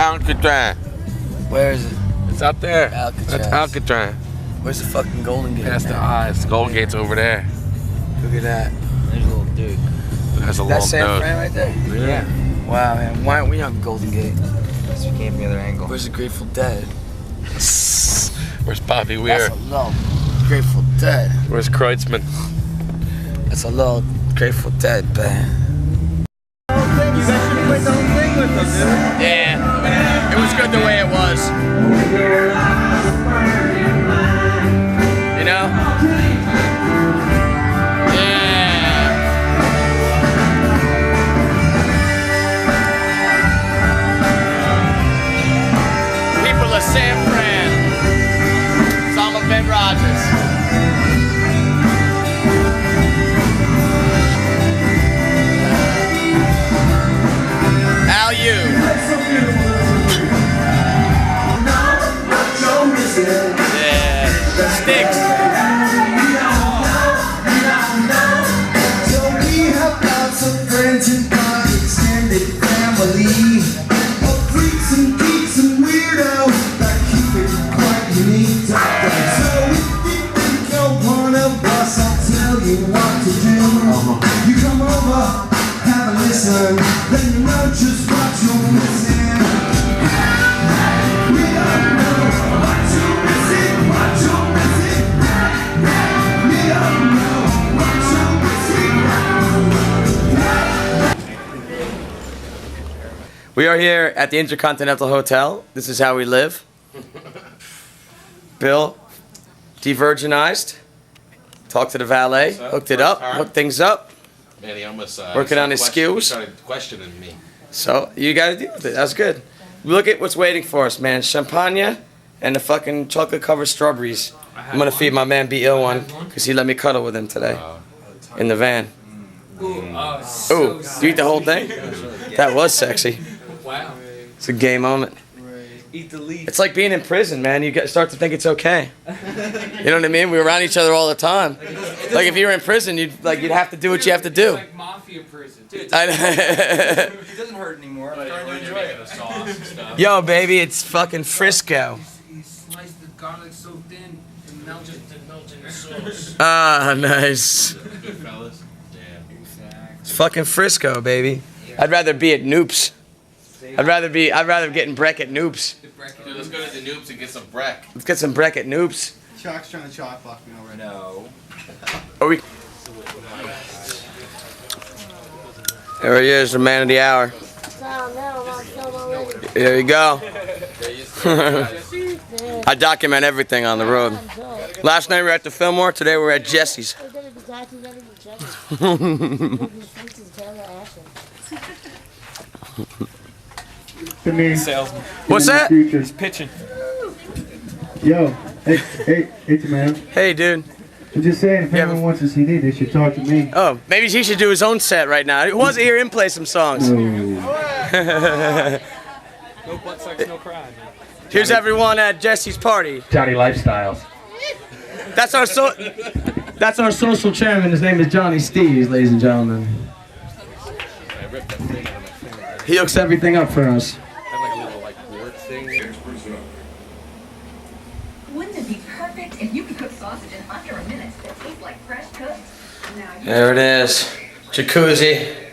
Alcatraz. Where is it? It's out there. Alcatraz. That's Alcatraz. Where's the fucking Golden Gate? That's the eyes. The Golden Gate's over there. Look at that. There's a little dude. That's a long That's San nose. Fran right there? Yeah. Wow, man. Why aren't we on Golden Gate? Because we came from the other angle. Where's the Grateful Dead? Where's Bobby Weir? That's a little Grateful Dead. Where's Kreutzmann? That's a little Grateful Dead band. You guys should have played the whole thing with us, dude. Yeah, it was good the way it was. You know? Yeah. People of San Fran. Song of Ben Rogers. Al you. Yeah. Sticks. So we have lots of friends and our extended family of freaks and geeks and weirdos that keep it quite unique. So if you think you're one of us, I'll tell you what to do. You come over, have a listen, then you know just what you're missing. We don't know what you're missing, what you're missing. We don't know what you're missing. We are here at the Intercontinental Hotel. This is how we live. Bill de-virginized, talked to the valet, hooked it up, hooked things up. Man, he almost Working on his skills. He started questioning me. So you gotta deal with it. That's good. Look at what's waiting for us, man. Champagne and the fucking chocolate-covered strawberries. I'm gonna feed my man B.Ill one because he let me cuddle with him today in the van. Ooh, you eat the whole thing? That was sexy. Wow. It's a gay moment. Eat the leaf. It's like being in prison, man. You start to think it's okay. You know what I mean? We were around each other all the time. Like if you were in prison, you'd have to do what you have to do. It's like mafia prison. Dude, it doesn't hurt anymore. I'm starting to enjoy it. Yo, baby, it's fucking Frisco. He sliced the garlic so thin and melted in the sauce. Ah, nice. Good fellas. Yeah. It's fucking Frisco, baby. I'd rather be at Noops. I'd rather get in Breck at Noops. Dude, let's go to the Noobs and get some Breck. Let's get some Breck at Noops. Chuck's trying to chalk block me already. No. Are we? There he is, the man of the hour. There you go. I document everything on the road. Last night we were at the Fillmore. Today we're at Jesse's. Salesman. What's that? He's pitching. Yo, hey, man. Hey, dude. I'm just saying, if anyone wants a CD, they should talk to me. Oh, maybe he should do his own set right now. He wants to hear him play some songs. No butt sex, no cry, man. Here's everyone at Jesse's party. Johnny Lifestyles. That's our social chairman. His name is Johnny Steves, ladies and gentlemen. He hooks everything up for us. Wouldn't it be perfect if you could cook sausage in under a minute that tastes like fresh cooked? There it is. Jacuzzi.